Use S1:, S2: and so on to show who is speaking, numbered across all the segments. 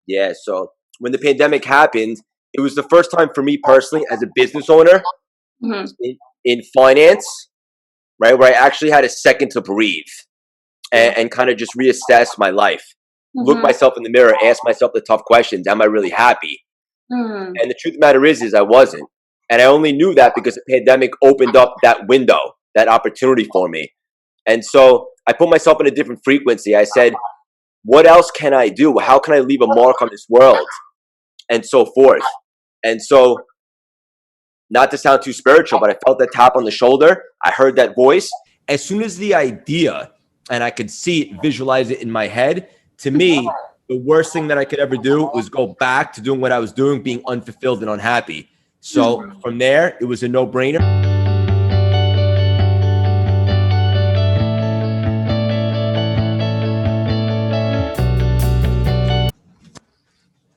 S1: Yeah. So when the pandemic happened, it was the first time for me personally as a business owner
S2: Hmm.
S1: in finance, right, where I actually had a second to breathe and kind of just reassess my life, look
S2: Hmm.
S1: myself in the mirror, ask myself the tough questions. Am I really happy?
S2: Hmm.
S1: And the truth of the matter is I wasn't. And I only knew that because the pandemic opened up that window, that opportunity for me. And so I put myself in a different frequency. I said, what else can I do? How can I leave a mark on this world? And so forth. And so, not to sound too spiritual, but I felt that tap on the shoulder. I heard that voice. As soon as the idea, and I could see it, visualize it in my head, to me, the worst thing that I could ever do was go back to doing what I was doing, being unfulfilled and unhappy. So from there, it was a no brainer.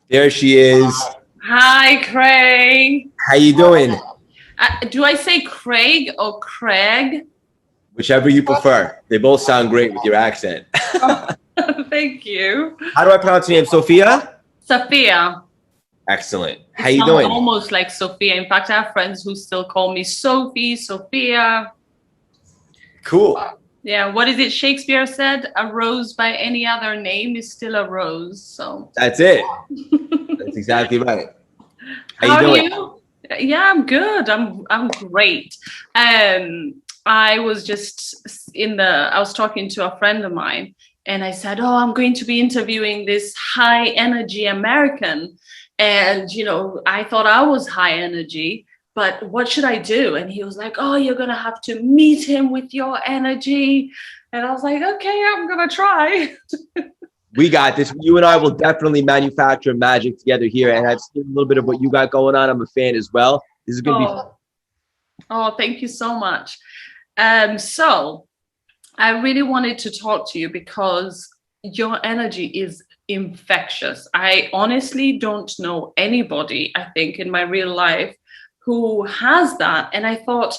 S1: There she is.
S2: Hi, Craig.
S1: How you doing?
S2: Do I say Craig or Craig?
S1: Whichever you prefer. They both sound great with your accent.
S2: Oh, thank you.
S1: How do I pronounce your name? Sophia?
S2: Safiya.
S1: Excellent.
S2: It
S1: How you
S2: sounds
S1: doing?
S2: almost like Sophia. In fact, I have friends who still call me Sophie, Sophia.
S1: Cool.
S2: Yeah, what is it Shakespeare said? A rose by any other name is still a rose. So
S1: That's it. That's exactly right. How you
S2: how are
S1: doing?
S2: you? Yeah, I'm good. I'm great. I was just I was talking to a friend of mine and I said, "Oh, I'm going to be interviewing this high energy American." And I thought I was high energy, but what should I do? And he was like, "Oh, you're going to have to meet him with your energy." And I was like, "Okay, I'm going to try."
S1: We got this. You and I will definitely manufacture magic together here. And I've seen a little bit of what you got going on. I'm a fan as well. This is going to be fun.
S2: Oh, thank you so much. So I really wanted to talk to you because your energy is infectious. I honestly don't know anybody, I think, in my real life who has that. And I thought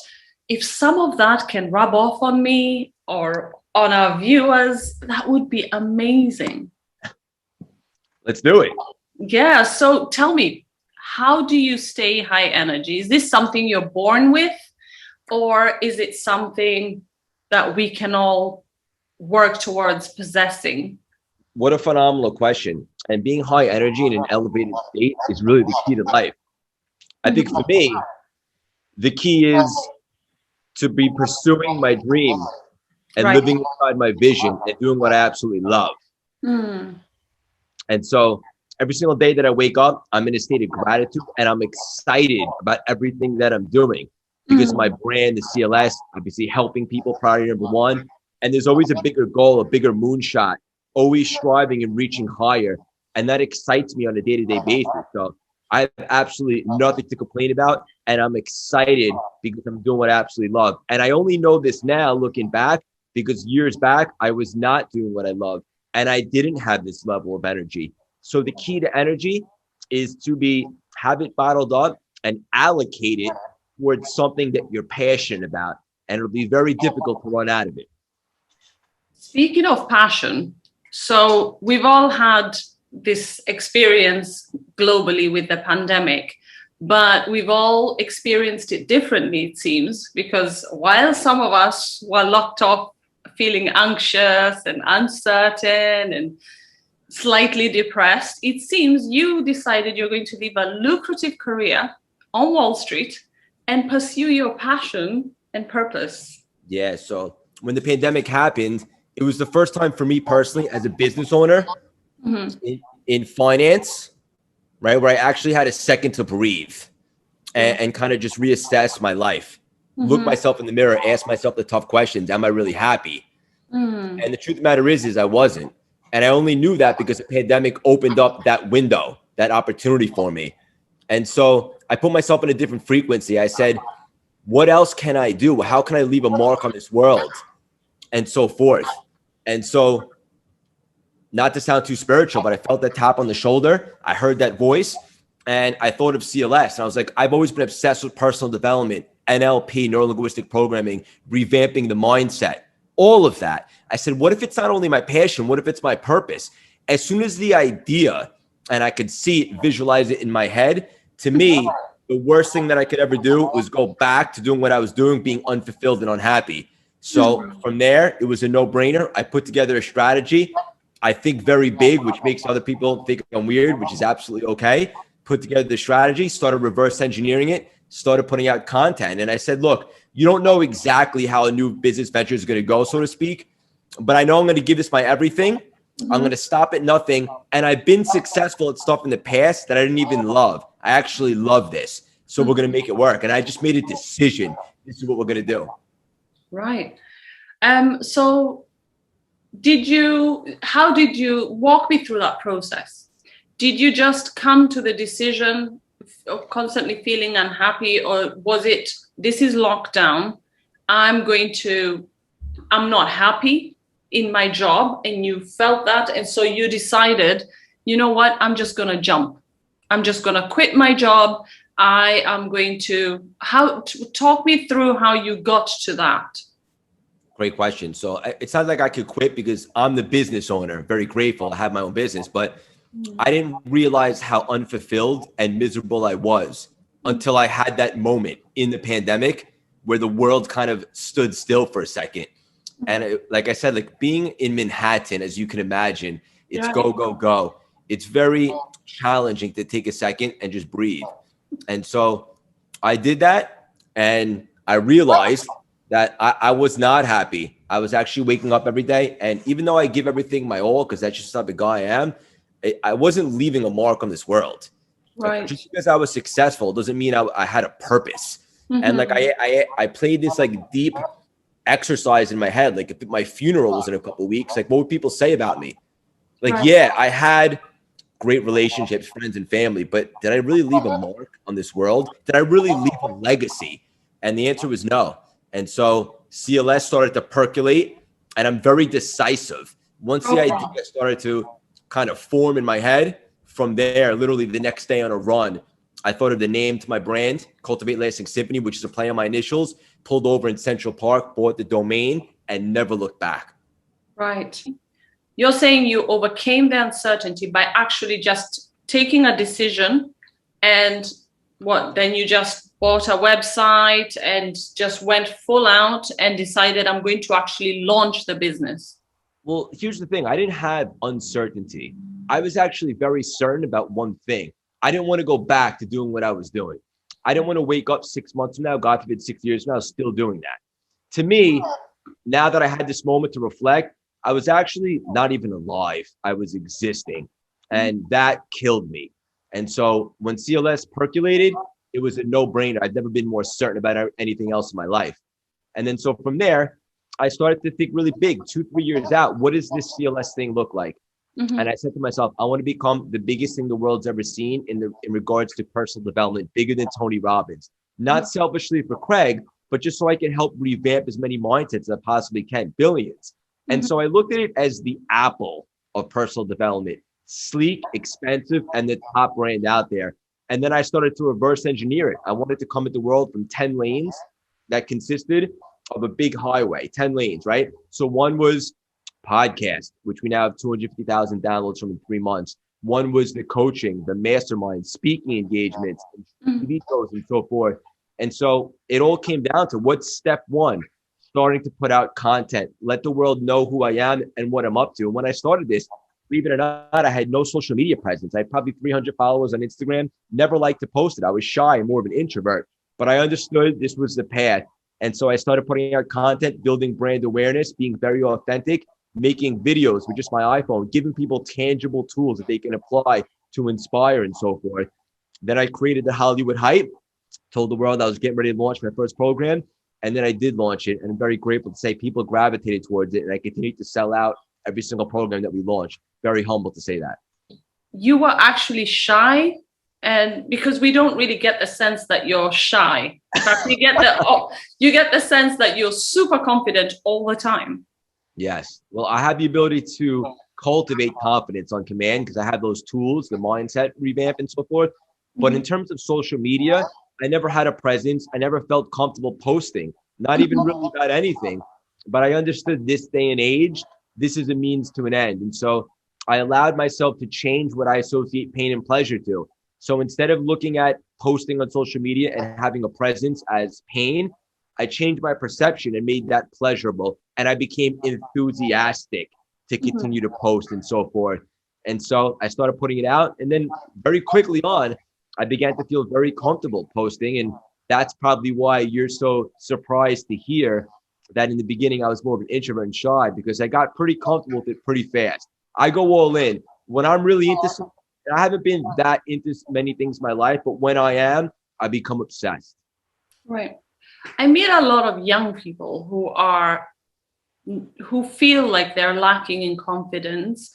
S2: if some of that can rub off on me or on our viewers, that would be amazing.
S1: Let's do it.
S2: Yeah. So tell me, how do you stay high energy? Is this something you're born with, or is it something that we can all work towards possessing?
S1: What a phenomenal question. And being high energy in an elevated state is really the key to life. I think for me, the key is to be pursuing my dream and
S2: Right.
S1: living inside my vision and doing what I absolutely love.
S2: Mm.
S1: And so every single day that I wake up, I'm in a state of gratitude and I'm excited about everything that I'm doing because my brand, the CLS, obviously helping people, priority number one. And there's always a bigger goal, a bigger moonshot, always striving and reaching higher. And that excites me on a day-to-day basis. So I have absolutely nothing to complain about. And I'm excited because I'm doing what I absolutely love. And I only know this now looking back because years back, I was not doing what I love. And I didn't have this level of energy. So the key to energy is to have it bottled up and allocate it towards something that you're passionate about. And it'll be very difficult to run out of it.
S2: Speaking of passion, so we've all had this experience globally with the pandemic, but we've all experienced it differently, it seems, because while some of us were locked off feeling anxious and uncertain and slightly depressed, it seems you decided you're going to leave a lucrative career on Wall Street and pursue your passion and purpose.
S1: Yeah. So when the pandemic happened, it was the first time for me personally as a business owner in finance, right, where I actually had a second to breathe and kind of just reassess my life, look myself in the mirror, ask myself the tough questions. Am I really happy? And the truth of the matter is I wasn't. And I only knew that because the pandemic opened up that window, that opportunity for me. And so I put myself in a different frequency. I said, what else can I do? How can I leave a mark on this world? And so forth. And so, not to sound too spiritual, but I felt that tap on the shoulder. I heard that voice and I thought of CLS. And I was like, I've always been obsessed with personal development, NLP, neuro-linguistic programming, revamping the mindset, all of that. I said, what if it's not only my passion? What if it's my purpose? As soon as the idea, and I could see it, visualize it in my head. To me, the worst thing that I could ever do was go back to doing what I was doing, being unfulfilled and unhappy. So from there, it was a no-brainer. I put together a strategy. I think very big, which makes other people think I'm weird, which is absolutely okay. Put together the strategy, started reverse engineering it, started putting out content. And I said, look, you don't know exactly how a new business venture is going to go, so to speak, but I know I'm going to give this my everything. I'm going to stop at nothing. And I've been successful at stuff in the past that I didn't even love. I actually love this. So we're going to make it work. And I just made a decision. This is what we're going to do.
S2: Right. So how did you walk me through that process? Did you just come to the decision of constantly feeling unhappy, or was it, this is lockdown, I'm not happy in my job, and you felt that, and so you decided, you know what, I'm just going to jump. I'm just going to quit my job. I am going to, talk me through how you got to that.
S1: Great question. So it's not like I could quit because I'm the business owner. Very grateful. I have my own business, but I didn't realize how unfulfilled and miserable I was until I had that moment in the pandemic where the world kind of stood still for a second. And like I said, like being in Manhattan, as you can imagine, it's go, go, go. It's very challenging to take a second and just breathe. And so I did that, and I realized that I was not happy. I was actually waking up every day. And even though I give everything my all, because that's just not the guy I am, I wasn't leaving a mark on this world.
S2: Right.
S1: Like, just because I was successful doesn't mean I had a purpose. And like I played this like deep exercise in my head. Like if my funeral was in a couple of weeks, like what would people say about me? Like, yeah, I had great relationships, friends and family, but did I really leave a mark on this world? Did I really leave a legacy? And the answer was no. And so CLS started to percolate, and I'm very decisive. Once the idea started to kind of form in my head, from there, literally the next day on a run, I thought of the name to my brand, Cultivate Lasting Symphony, which is a play on my initials, pulled over in Central Park, bought the domain, and never looked back.
S2: Right. You're saying you overcame the uncertainty by actually just taking a decision, and then you just bought a website and just went full out and decided, I'm going to actually launch the business.
S1: Well, here's the thing. I didn't have uncertainty. I was actually very certain about one thing. I didn't want to go back to doing what I was doing. I didn't want to wake up 6 months from now, God forbid 6 years from now, still doing that. To me, now that I had this moment to reflect, I was actually not even alive. I was existing, and that killed me. And so when CLS percolated, it was a no-brainer. I'd never been more certain about anything else in my life. And then so from there, I started to think really big, 2-3 years out. What does this CLS thing look like? And I said to myself, I want to become the biggest thing the world's ever seen in regards to personal development, bigger than Tony Robbins. Not selfishly for Craig, but just so I can help revamp as many mindsets as I possibly can, billions. And so I looked at it as the Apple of personal development, sleek, expensive, and the top brand out there. And then I started to reverse engineer it. I wanted to come at the world from 10 lanes that consisted of a big highway, 10 lanes, right? So one was podcast, which we now have 250,000 downloads from in 3 months. One was the coaching, the mastermind, speaking engagements, TV shows, and so forth. And so it all came down to what's step one, starting to put out content, let the world know who I am and what I'm up to. And when I started this, believe it or not, I had no social media presence. I had probably 300 followers on Instagram, never liked to post it. I was shy and more of an introvert, but I understood this was the path. And so I started putting out content, building brand awareness, being very authentic, making videos with just my iPhone, giving people tangible tools that they can apply to inspire and so forth. Then I created the Hollywood Hype, told the world I was getting ready to launch my first program. And then I did launch it. And I'm very grateful to say people gravitated towards it. And I continued to sell out every single program that we launched. Very humble to say that.
S2: You were actually shy, and because we don't really get the sense that you're shy. In fact, you get the sense that you're super confident all the time.
S1: Yes. Well, I have the ability to cultivate confidence on command because I have those tools, the mindset revamp and so forth. But in terms of social media, I never had a presence. I never felt comfortable posting, not even really about anything. But I understood this day and age, this is a means to an end. And so I allowed myself to change what I associate pain and pleasure to. So instead of looking at posting on social media and having a presence as pain, I changed my perception and made that pleasurable. And I became enthusiastic to
S2: Mhm.
S1: continue to post and so forth. And so I started putting it out. And then very quickly on, I began to feel very comfortable posting. And that's probably why you're so surprised to hear that in the beginning I was more of an introvert and shy, because I got pretty comfortable with it pretty fast. I go all in. When I'm really into something, I haven't been that into many things in my life, but when I am, I become obsessed.
S2: Right. I meet a lot of young people who feel like they're lacking in confidence.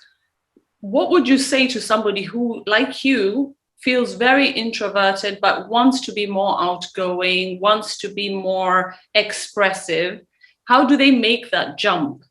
S2: What would you say to somebody who, like you, feels very introverted but wants to be more outgoing, wants to be more expressive? How do they make that jump?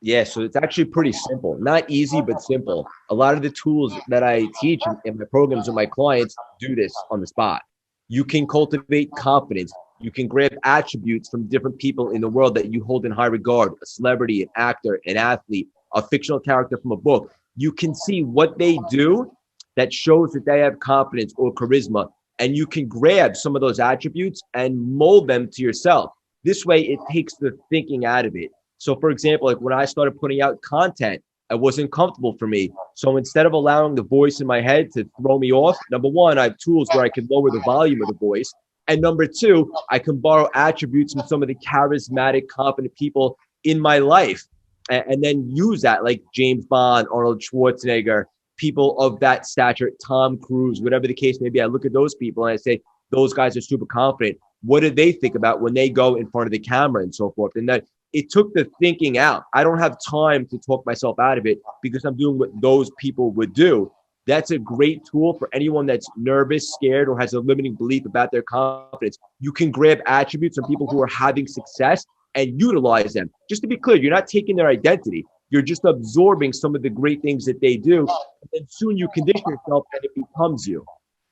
S1: Yeah, so it's actually pretty simple. Not easy, but simple. A lot of the tools that I teach in my programs with my clients do this on the spot. You can cultivate confidence. You can grab attributes from different people in the world that you hold in high regard, a celebrity, an actor, an athlete, a fictional character from a book. You can see what they do that shows that they have confidence or charisma, and you can grab some of those attributes and mold them to yourself. This way, it takes the thinking out of it. So for example, like when I started putting out content, it wasn't comfortable for me. So instead of allowing the voice in my head to throw me off, number one, I have tools where I can lower the volume of the voice. And number two, I can borrow attributes from some of the charismatic, confident people in my life and then use that, like James Bond, Arnold Schwarzenegger, people of that stature, Tom Cruise, whatever the case may be. I look at those people and I say, those guys are super confident. What do they think about when they go in front of the camera and so forth? And that it took the thinking out. I don't have time to talk myself out of it because I'm doing what those people would do. That's a great tool for anyone that's nervous, scared, or has a limiting belief about their confidence. You can grab attributes from people who are having success and utilize them. Just to be clear, you're not taking their identity. You're just absorbing some of the great things that they do. And then soon you condition yourself and it becomes you.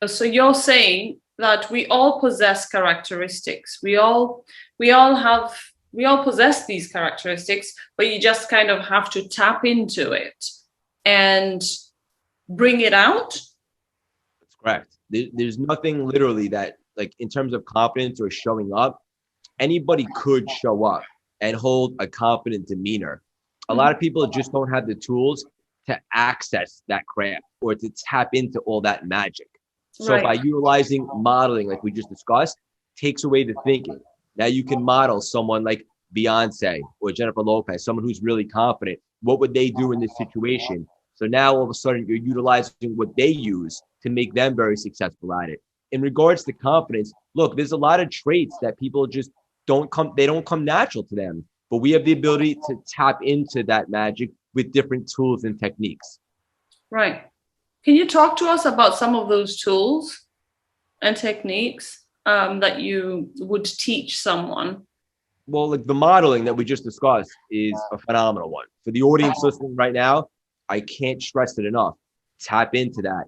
S2: So you're saying that we all possess characteristics. We all possess these characteristics, but you just kind of have to tap into it and bring it out.
S1: That's correct. There's nothing literally that, like, in terms of confidence or showing up, anybody could show up and hold a confident demeanor. A lot of people just don't have the tools to access that craft or to tap into all that magic. So
S2: Right.
S1: by utilizing modeling, like we just discussed, takes away the thinking. Now you can model someone like Beyonce or Jennifer Lopez, someone who's really confident. What would they do in this situation? So now all of a sudden you're utilizing what they use to make them very successful at it. In regards to confidence, look, there's a lot of traits that people just they don't come natural to them, but we have the ability to tap into that magic with different tools and techniques.
S2: Right. Can you talk to us about some of those tools and techniques that you would teach someone?
S1: Well, like the modeling that we just discussed is a phenomenal one. For the audience listening right now, I can't stress it enough. Tap into that.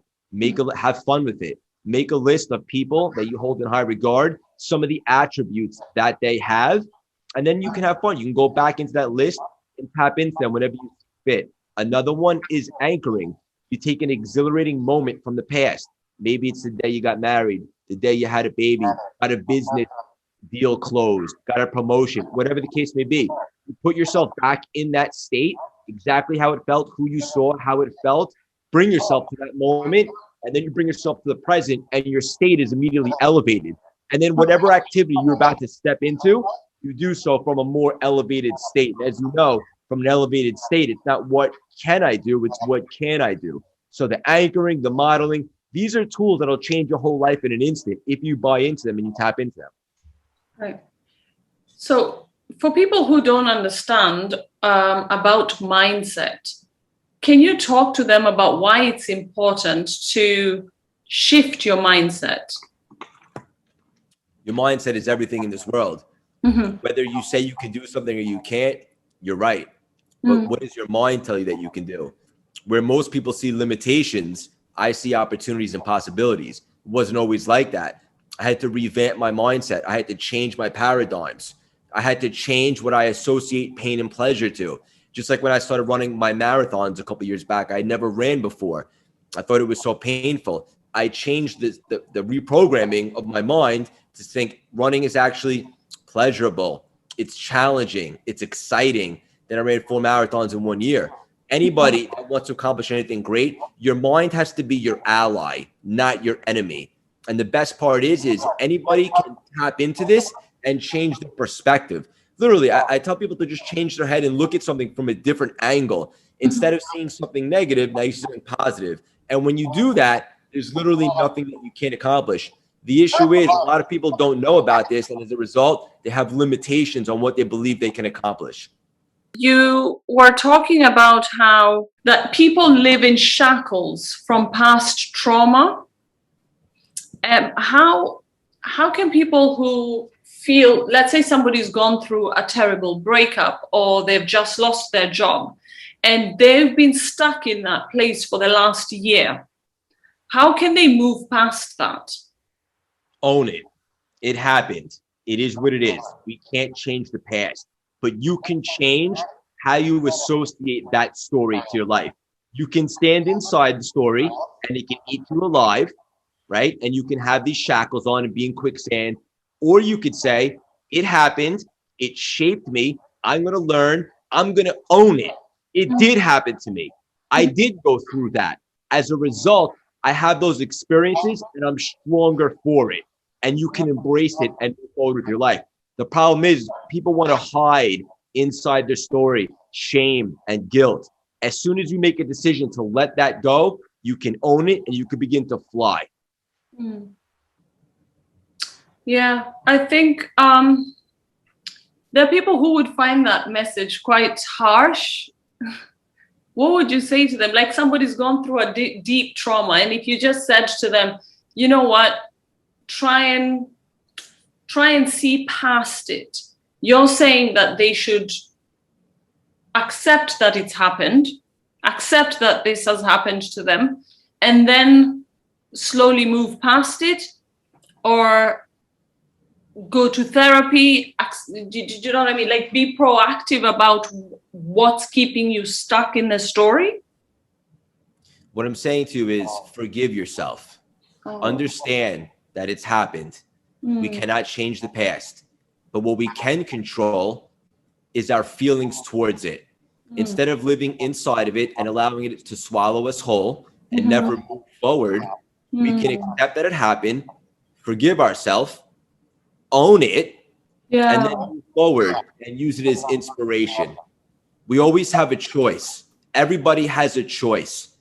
S1: Have fun with it. Make a list of people that you hold in high regard, some of the attributes that they have, and then you can have fun. You can go back into that list and tap into them whenever you fit. Another one is anchoring. You take an exhilarating moment from the past. Maybe it's the day you got married, the day you had a baby, got a business deal closed, got a promotion, whatever the case may be. You put yourself back in that state, exactly how it felt, who you saw, how it felt. Bring yourself to that moment, and then you bring yourself to the present, and your state is immediately elevated. And then whatever activity you're about to step into, you do so from a more elevated state. And as you know, from an elevated state, it's not what can I do, it's what can I do. So the anchoring, the modeling, these are tools that'll change your whole life in an instant if you buy into them and you tap into them.
S2: Right. So for people who don't understand about mindset, can you talk to them about why it's important to shift your mindset?
S1: Your mindset is everything in this world.
S2: Mm-hmm.
S1: Whether you say you can do something or you can't, you're right. But what does your mind tell you that you can do? Where most people see limitations, I see opportunities and possibilities. It wasn't always like that. I had to revamp my mindset. I had to change my paradigms. I had to change what I associate pain and pleasure to. Just like when I started running my marathons a couple years back, I never ran before. I thought it was so painful. I changed the reprogramming of my mind to think running is actually pleasurable. It's challenging. It's exciting. Then I ran 4 marathons in 1 year. Anybody that wants to accomplish anything great, your mind has to be your ally, not your enemy. And the best part is anybody can tap into this and change the perspective. Literally, I tell people to just change their head and look at something from a different angle. Instead of seeing something negative, now you see something positive. And when you do that, there's literally nothing that you can't accomplish. The issue is a lot of people don't know about this, and as a result, they have limitations on what they believe they can accomplish.
S2: You were talking about how that people live in shackles from past trauma. How can people who feel, let's say somebody's gone through a terrible breakup or they've just lost their job and they've been stuck in that place for the last year, how can they move past that?
S1: Own it. It happened. It is what it is. We can't change the past, but you can change how you associate that story to your life. You can stand inside the story and it can eat you alive, right? And you can have these shackles on and be in quicksand. Or you could say, it happened. It shaped me. I'm going to learn. I'm going to own it. It did happen to me. I did go through that. As a result, I have those experiences and I'm stronger for it. And you can embrace it and move forward with your life. The problem is people want to hide inside their story, shame and guilt. As soon as you make a decision to let that go, you can own it and you can begin to fly.
S2: Yeah, I think there are people who would find that message quite harsh. What would you say to them? Like somebody's gone through a deep trauma, and if you just said to them, you know what, try and see past it. You're saying that they should accept that it's happened, accept that this has happened to them, and then slowly move past it, or go to therapy. Do you know what I mean? Like, be proactive about what's keeping you stuck in the story.
S1: What I'm saying to you is forgive yourself. Understand that it's happened. We cannot change the past, but what we can control is our feelings towards it. Instead of living inside of it and allowing it to swallow us whole and never move forward, we can accept that it happened, forgive ourselves, own it, and then move forward and use it as inspiration. We always have a choice. Everybody has a choice.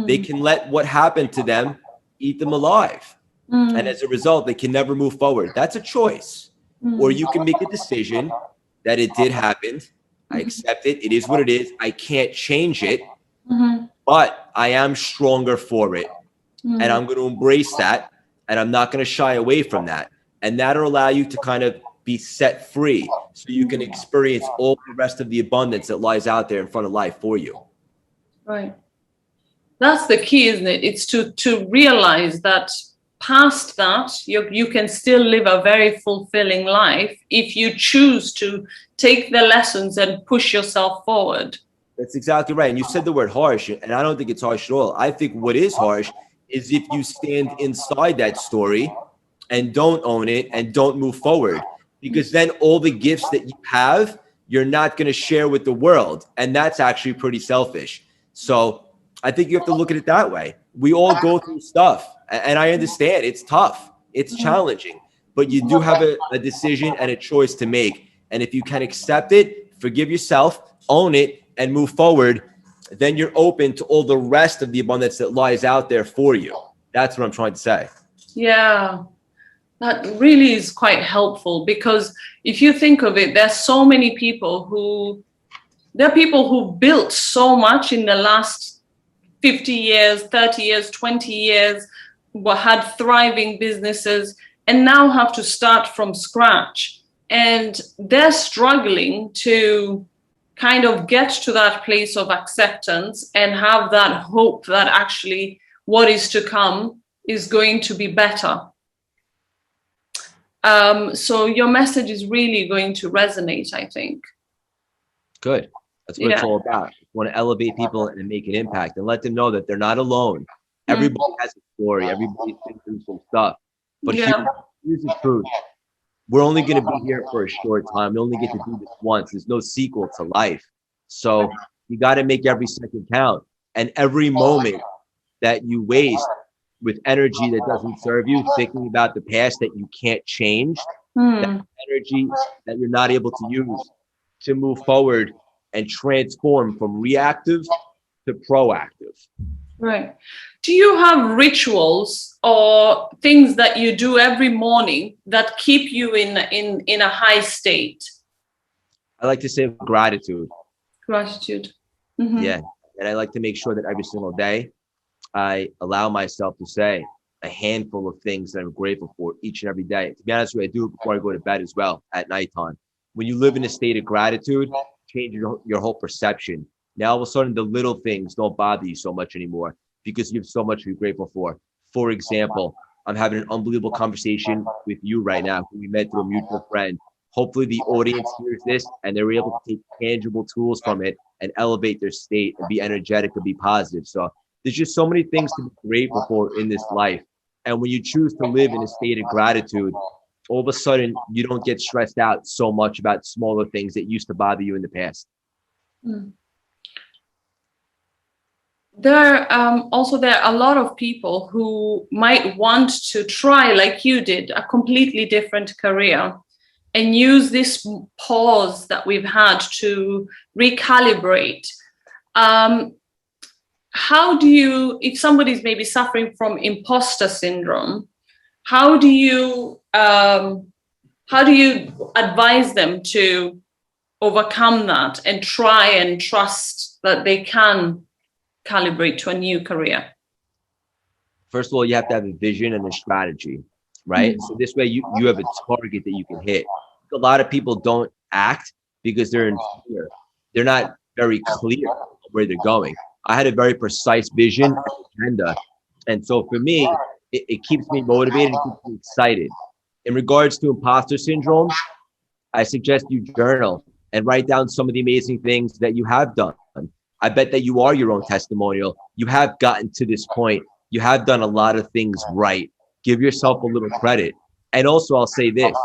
S1: They can let what happened to them eat them alive. And as a result, they can never move forward. That's a choice. Or you can make a decision that it did happen. I accept it. It is what it is. I can't change it, but I am stronger for it. And I'm going to embrace that. And I'm not going to shy away from that. And that'll allow you to kind of be set free so you can experience all the rest of the abundance that lies out there in front of life for you.
S2: Right. That's the key, isn't it? It's to realize that past that, you can still live a very fulfilling life if you choose to take the lessons and push yourself forward.
S1: That's exactly right. And you said the word harsh, and I don't think it's harsh at all. I think what is harsh is if you stand inside that story and don't own it and don't move forward, because then all the gifts that you have, you're not going to share with the world. And that's actually pretty selfish. So I think you have to look at it that way. We all go through stuff, and I understand it's tough. It's challenging, but you do have a decision and a choice to make. And if you can accept it, forgive yourself, own it, and move forward, then you're open to all the rest of the abundance that lies out there for you. That's what I'm trying to say.
S2: Yeah, that really is quite helpful, because if you think of it, there's so many people who built so much in the last 50 years, 30 years, 20 years, had thriving businesses, and now have to start from scratch. And they're struggling to kind of get to that place of acceptance and have that hope that actually what is to come is going to be better. So your message is really going to resonate, I think.
S1: Good. That's what it's all about. You want to elevate people and make an impact and let them know that they're not alone. Everybody has a story. Everybody's been through some stuff. But here's the truth. We're only going to be here for a short time. We only get to do this once. There's no sequel to life. So you got to make every second count. And every moment that you waste with energy that doesn't serve you, thinking about the past that you can't change, that energy that you're not able to use to move forward and transform from reactive to proactive.
S2: Right. Do you have rituals or things that you do every morning that keep you in a high state?
S1: I like to say gratitude.
S2: Gratitude.
S1: Yeah. And I like to make sure that every single day I allow myself to say a handful of things that I'm grateful for each and every day. To be honest with you, I do it before I go to bed as well at nighttime. When you live in a state of gratitude, change your whole perception. Now, all of a sudden, the little things don't bother you so much anymore because you have so much to be grateful for. For example, I'm having an unbelievable conversation with you right now. We met through a mutual friend. Hopefully the audience hears this and they're able to take tangible tools from it and elevate their state and be energetic and be positive. So there's just so many things to be grateful for in this life. And when you choose to live in a state of gratitude, all of a sudden you don't get stressed out so much about smaller things that used to bother you in the past.
S2: There are a lot of people who might want to try, like you did, a completely different career and use this pause that we've had to recalibrate. How do you, if somebody's maybe suffering from imposter syndrome, how do you advise them to overcome that and try and trust that they can calibrate to a new career?
S1: First of all, you have to have a vision and a strategy, right? So this way you have a target that you can hit. A lot of people don't act because they're in fear. They're not very clear where they're going. I had a very precise vision and agenda. And so for me, it keeps me motivated, it keeps me excited. In regards to imposter syndrome, I suggest you journal and write down some of the amazing things that you have done. I bet that you are your own testimonial. You have gotten to this point. You have done a lot of things right. Give yourself a little credit. And also, I'll say this.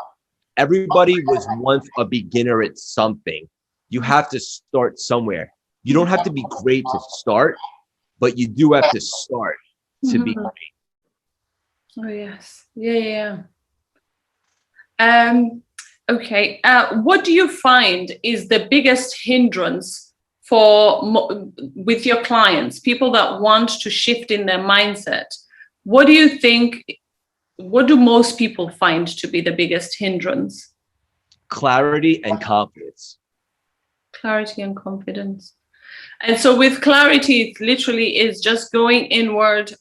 S1: Everybody was once a beginner at something. You have to start somewhere. You don't have to be great to start, but you do have to start to be great.
S2: Oh, yes. Yeah. Okay. What do you find is the biggest hindrance with your clients, people that want to shift in their mindset? What do you think, what do most people find to be the biggest hindrance?
S1: Clarity and confidence.
S2: Clarity and confidence. And so with clarity, it literally is just going inward,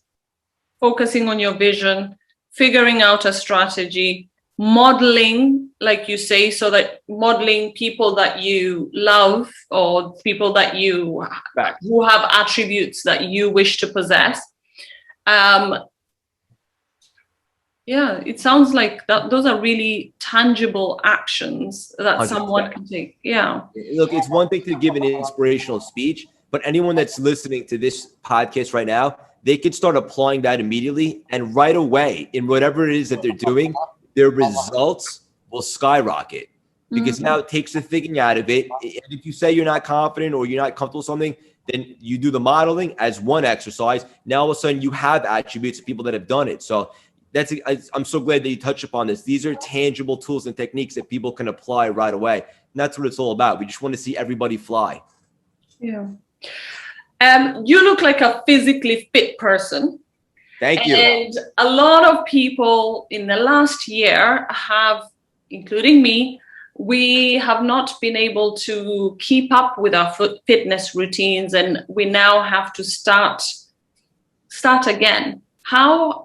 S2: focusing on your vision, figuring out a strategy, modeling, like you say, so that modeling people that you love or people that you who have attributes that you wish to possess. Yeah, it sounds like those are really tangible actions that 100%. Someone can take. Yeah.
S1: Look, it's one thing to give an inspirational speech, but anyone that's listening to this podcast right now, they could start applying that immediately, and right away in whatever it is that they're doing, their results will skyrocket because now it takes the thinking out of it. And if you say you're not confident or you're not comfortable with something, then you do the modeling as one exercise. Now all of a sudden you have attributes of people that have done it. So I'm so glad that you touched upon this. These are tangible tools and techniques that people can apply right away. And that's what it's all about. We just want to see everybody fly.
S2: Yeah. You look like a physically fit person.
S1: Thank you.
S2: And a lot of people in the last year have, including me, we have not been able to keep up with our fitness routines, and we now have to start again. How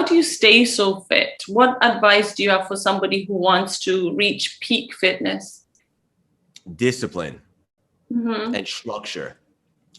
S2: do you stay so fit? What advice do you have for somebody who wants to reach peak fitness?
S1: Discipline and structure.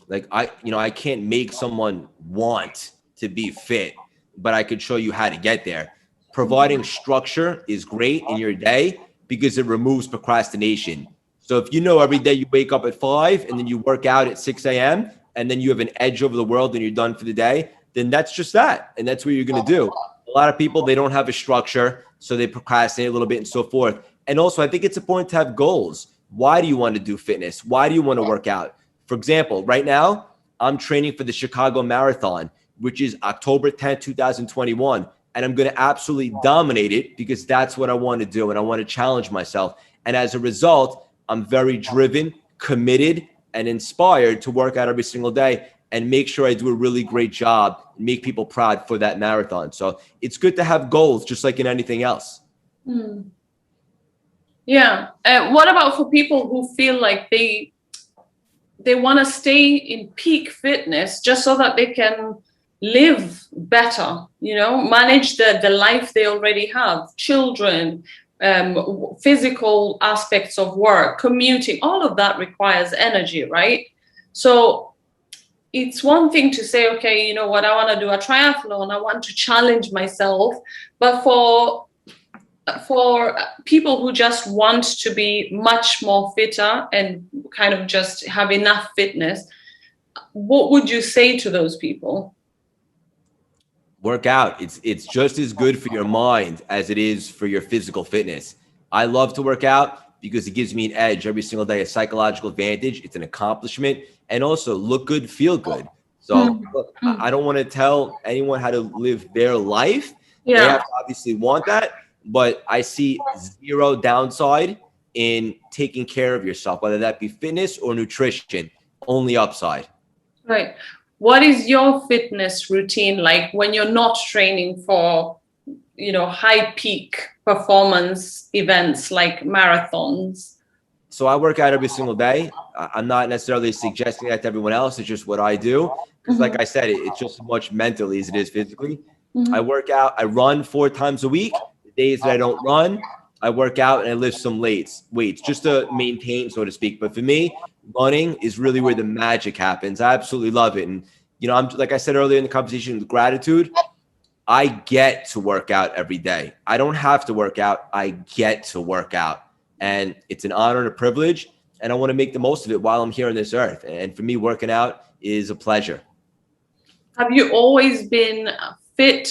S1: Like I can't make someone want to be fit, but I could show you how to get there. Providing structure is great in your day because it removes procrastination. So if you know every day you wake up at 5 and then you work out at 6 a.m. and then you have an edge over the world and you're done for the day, then that's just that. And that's what you're going to do. A lot of people, they don't have a structure, so they procrastinate a little bit and so forth. And also, I think it's important to have goals. Why do you want to do fitness? Why do you want to work out? For example, right now, I'm training for the Chicago Marathon, which is October 10th, 2021. And I'm going to absolutely dominate it because that's what I want to do. And I want to challenge myself. And as a result, I'm very driven, committed, and inspired to work out every single day and make sure I do a really great job and make people proud for that marathon. So it's good to have goals, just like in anything else.
S2: Mm. Yeah. What about for people who feel like they want to stay in peak fitness just so that they can live better, manage the life they already have, children, physical aspects of work, commuting, all of that requires energy, right? So it's one thing to say, okay, you know what, I want to do a triathlon, I want to challenge myself. But for people who just want to be much more fitter and kind of just have enough fitness, what would you say to those people?
S1: Work out. It's just as good for your mind as it is for your physical fitness. I love to work out because it gives me an edge every single day, a psychological advantage. It's an accomplishment, and also look good, feel good. So look, I don't want to tell anyone how to live their life. Yeah. They have to obviously want that, but I see zero downside in taking care of yourself, whether that be fitness or nutrition, only upside.
S2: Right. What is your fitness routine like when you're not training for, high peak performance events like marathons?
S1: So I work out every single day. I'm not necessarily suggesting that to everyone else. It's just what I do. Because like I said, it's just as much mentally as it is physically. I work out. I run 4 times a week. The days that I don't run, I work out and I lift some weights just to maintain, so to speak. But for me, running is really where the magic happens. I absolutely love it. And, I'm like I said earlier in the conversation, with gratitude, I get to work out every day. I don't have to work out. I get to work out. And it's an honor and a privilege. And I want to make the most of it while I'm here on this earth. And for me, working out is a pleasure.
S2: Have you always been fit?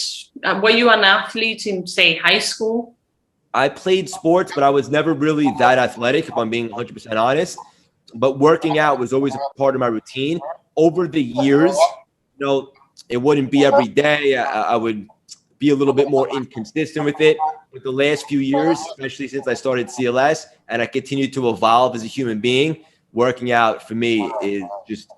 S2: Were you an athlete in, say, high school?
S1: I played sports, but I was never really that athletic, if I'm being 100% honest. But working out was always a part of my routine. Over the years, it wouldn't be every day. I would be a little bit more inconsistent with it. But the last few years, especially since I started CLS and I continued to evolve as a human being, working out for me is just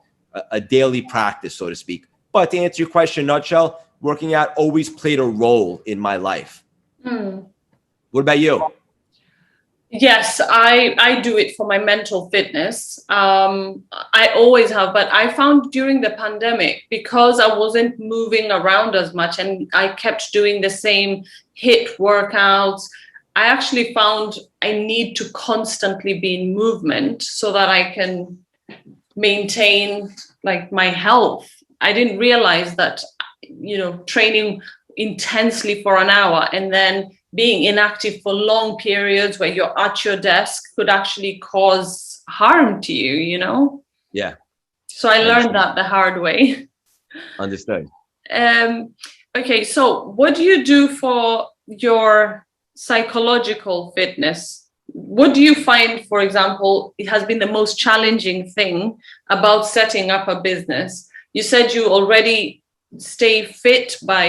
S1: a daily practice, so to speak. But to answer your question in a nutshell, working out always played a role in my life. What about you?
S2: Yes, I do it for my mental fitness. I always have, but I found during the pandemic, because I wasn't moving around as much and I kept doing the same HIIT workouts, I actually found I need to constantly be in movement so that I can maintain like my health. I didn't realize that, training intensely for an hour and then being inactive for long periods where you're at your desk could actually cause harm to you,
S1: Yeah.
S2: So I learned that the hard way.
S1: Understood.
S2: Okay, so what do you do for your psychological fitness? What do you find, for example, it has been the most challenging thing about setting up a business? You said you already stay fit by,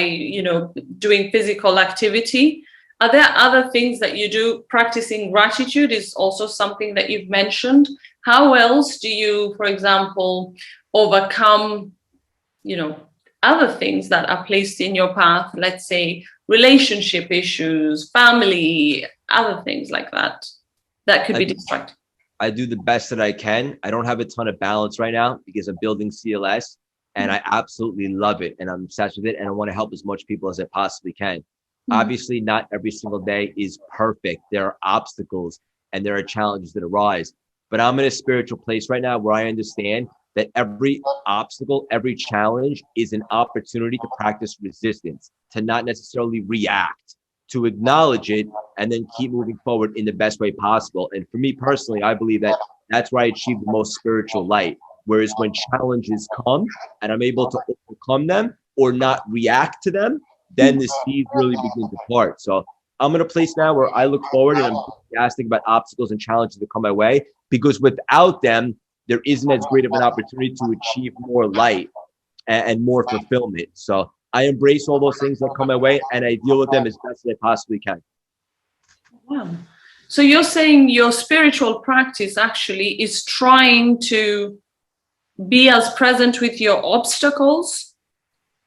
S2: doing physical activity. Are there other things that you do? Practicing gratitude is also something that you've mentioned. How else do you, for example, overcome, other things that are placed in your path? Let's say relationship issues, family, other things like that, that could be distracting.
S1: I do the best that I can. I don't have a ton of balance right now because I'm building CLS and I absolutely love it and I'm obsessed with it. And I want to help as much people as I possibly can. Obviously, not every single day is perfect. There are obstacles and there are challenges that arise. But I'm in a spiritual place right now where I understand that every obstacle, every challenge is an opportunity to practice resistance, to not necessarily react. to acknowledge it, and then keep moving forward in the best way possible. And for me personally, I believe that that's where I achieve the most spiritual light. Whereas when challenges come and I'm able to overcome them or not react to them, then the seeds really begin to part. So I'm in a place now where I look forward and I'm enthusiastic about obstacles and challenges that come my way, because without them, there isn't as great of an opportunity to achieve more light and more fulfillment. So I embrace all those things that come my way and I deal with them as best as I possibly can.
S2: Wow. So you're saying your spiritual practice actually is trying to be as present with your obstacles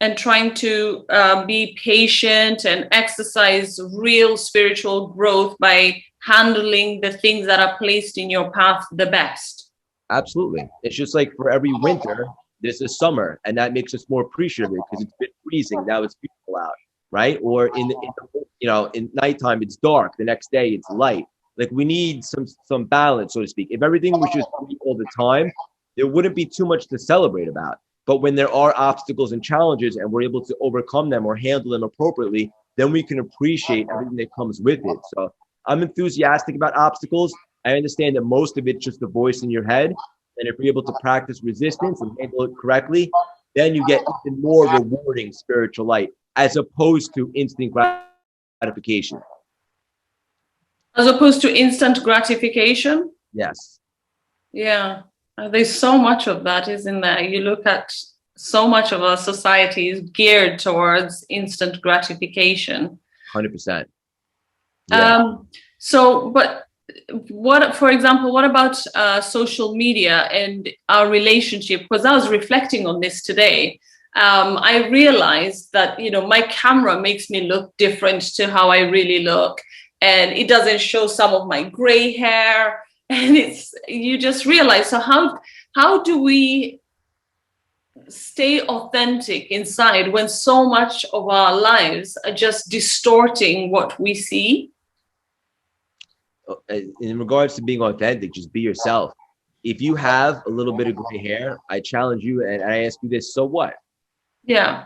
S2: and trying to be patient and exercise real spiritual growth by handling the things that are placed in your path the best.
S1: Absolutely. It's just like for every winter, there's a summer, and that makes us more appreciative because it's been freezing. Now it's beautiful out, right? Or in nighttime, it's dark. The next day, it's light. Like we need some balance, so to speak. If everything was just free all the time, there wouldn't be too much to celebrate about. But when there are obstacles and challenges and we're able to overcome them or handle them appropriately, then we can appreciate everything that comes with it. So I'm enthusiastic about obstacles. I understand that most of it's just a voice in your head. And if you're able to practice resistance and handle it correctly, then you get even more rewarding spiritual light as opposed to instant gratification.
S2: As opposed to instant gratification?
S1: Yes.
S2: Yeah. There's so much of that, isn't there? You look at so much of our society is geared towards instant gratification.
S1: 100%. Yeah.
S2: But what, for example, what about social media and our relationship? Because I was reflecting on this today. I realized that, my camera makes me look different to how I really look. And it doesn't show some of my gray hair. And you just realize, so how do we stay authentic inside when so much of our lives are just distorting what we see?
S1: In regards to being authentic, just be yourself. If you have a little bit of gray hair, I challenge you and I ask you this, so what?
S2: Yeah.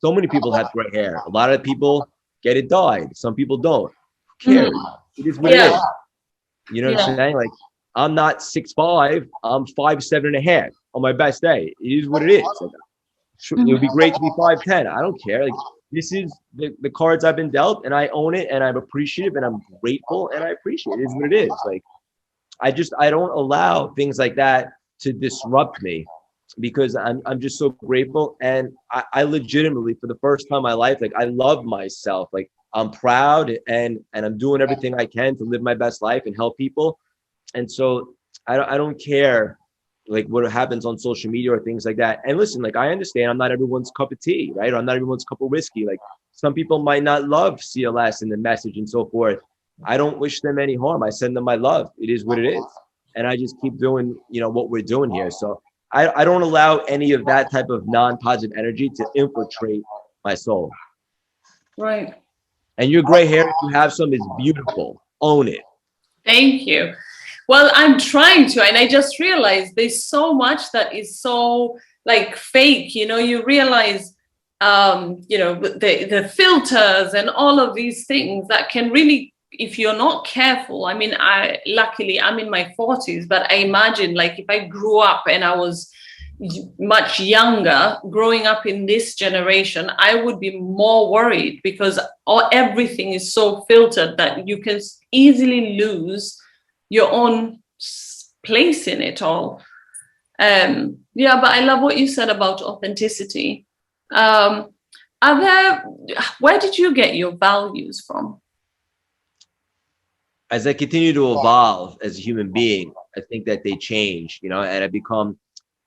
S1: So many people have gray hair. A lot of people get it dyed. Some people don't. Who cares? It is what it is. You know what I'm saying? Like, I'm not 6'5", I'm 5'7.5" on my best day. It is what it is. Like, it would be great to be 5'10". I don't care. Like, this is the cards I've been dealt, and I own it, and I'm appreciative, and I'm grateful, and I appreciate it. It is what it is. Like, I don't allow things like that to disrupt me, because I'm just so grateful, and I legitimately, for the first time in my life, like, I love myself. Like, I'm proud, and I'm doing everything I can to live my best life and help people. And so I don't care like what happens on social media or things like that. And listen, like, I understand I'm not everyone's cup of tea, right? Or I'm not everyone's cup of whiskey. Like, some people might not love CLS and the message and so forth. I don't wish them any harm. I send them my love. It is what it is. And I just keep doing, what we're doing here. So I don't allow any of that type of non-positive energy to infiltrate my soul.
S2: Right.
S1: And your gray hair, if you have some, is beautiful. Own it.
S2: Thank you. Well, I'm trying to, and I just realized there's so much that is so like fake. You realize, the filters and all of these things that can really, if you're not careful. I mean, luckily I'm in my 40s, but I imagine, like, if I grew up and I was much younger, growing up in this generation, I would be more worried, because everything is so filtered that you can easily lose your own place in it all. But I love what you said about authenticity. Where did you get your values from?
S1: As I continue to evolve as a human being, I think that they change, and I become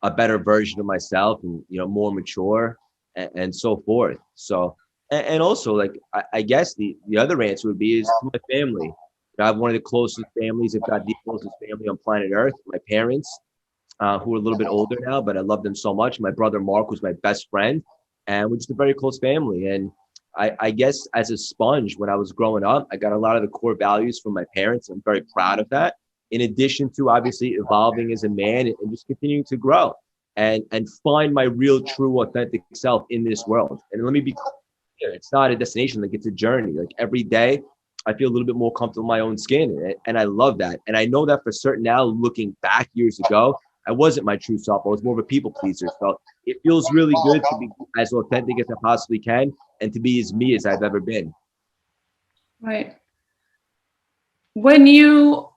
S1: a better version of myself, and, more mature and so forth. So, and also, like, I guess the other answer would be is to my family. I have one of the closest families, if not the closest family on planet Earth. My parents, who are a little bit older now, but I love them so much. My brother Mark, who's my best friend, and we're just a very close family. And I guess as a sponge, when I was growing up, I got a lot of the core values from my parents. I'm very proud of that. In addition to obviously evolving as a man and just continuing to grow and find my real, true, authentic self in this world. And let me be It's not a destination. Like, it's a journey. Like, every day I feel a little bit more comfortable in my own skin. And I love that. And I know that for certain now, looking back years ago, I wasn't my true self. I was more of a people pleaser. So it feels really good to be as authentic as I possibly can and to be as me as I've ever been.
S2: Right. When you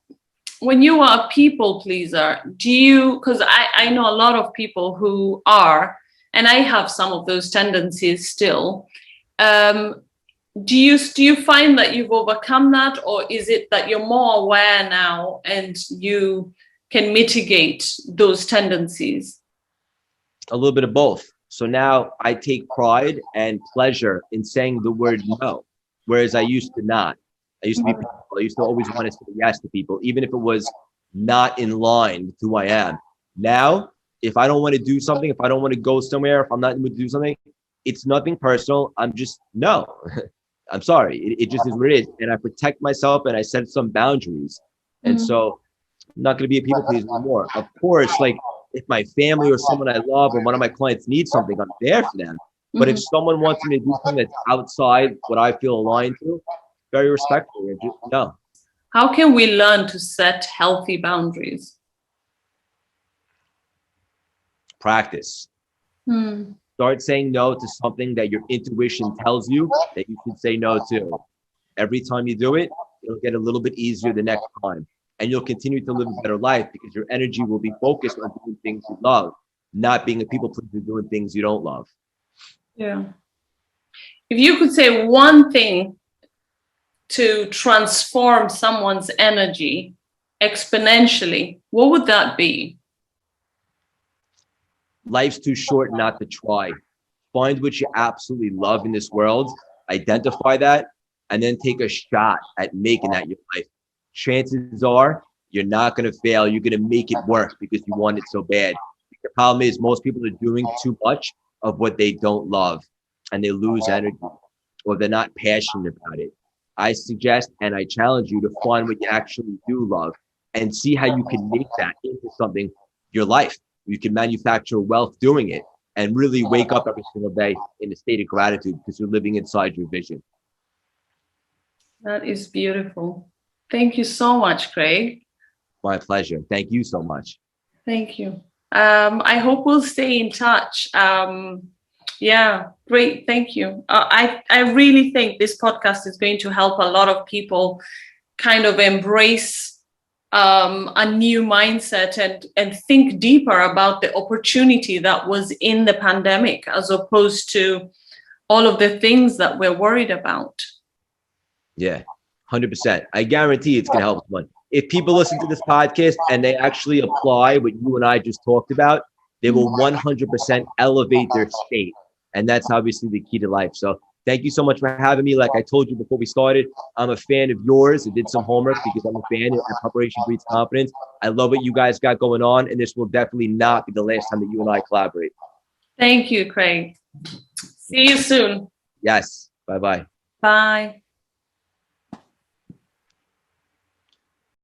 S2: are a people pleaser, because I know a lot of people who are, and I have some of those tendencies still. Do you find that you've overcome that, or is it that you're more aware now and you can mitigate those tendencies?
S1: A little bit of both. So now I take pride and pleasure in saying the word no, whereas I used to not. I used to be people. I used to always want to say yes to people, even if it was not in line with who I am. Now, if I don't want to do something, if I don't want to go somewhere, if I'm not going to do something, it's nothing personal. I'm just, no. I'm sorry. It just is what it is. And I protect myself and I set some boundaries. And so I'm not going to be a people pleaser anymore. Of course, like, if my family or someone I love or one of my clients needs something, I'm there for them. But if someone wants me to do something that's outside what I feel aligned to, very respectful. No.
S2: How can we learn to set healthy boundaries?
S1: Practice. Start saying no to something that your intuition tells you that you should say no to. Every time you do it, it'll get a little bit easier the next time. And you'll continue to live a better life because your energy will be focused on doing things you love, not being a people pleaser doing things you don't love.
S2: Yeah. If you could say one thing to transform someone's energy exponentially, what would that be?
S1: Life's too short not to try. Find what you absolutely love in this world, identify that, and then take a shot at making that your life. Chances are you're not going to fail. You're going to make it work because you want it so bad. The problem is most people are doing too much of what they don't love and they lose energy or they're not passionate about it. I suggest and I challenge you to find what you actually do love and see how you can make that into something, your life. You can manufacture wealth doing it and really wake up every single day in a state of gratitude because you're living inside your vision.
S2: That is beautiful. Thank you so much, Craig.
S1: My pleasure. Thank you so much.
S2: Thank you. I hope we'll stay in touch. Yeah, great. Thank you. I really think this podcast is going to help a lot of people kind of embrace a new mindset and think deeper about the opportunity that was in the pandemic as opposed to all of the things that we're worried about.
S1: Yeah, 100%. I guarantee it's going to help someone. If people listen to this podcast and they actually apply what you and I just talked about, they will 100% elevate their state. And that's obviously the key to life. So thank you so much for having me. Like I told you before we started, I'm a fan of yours. I did some homework because I'm a fan and preparation breeds confidence. I love what you guys got going on. And this will definitely not be the last time that you and I collaborate.
S2: Thank you, Craig. See you soon.
S1: Yes. Bye-bye.
S2: Bye.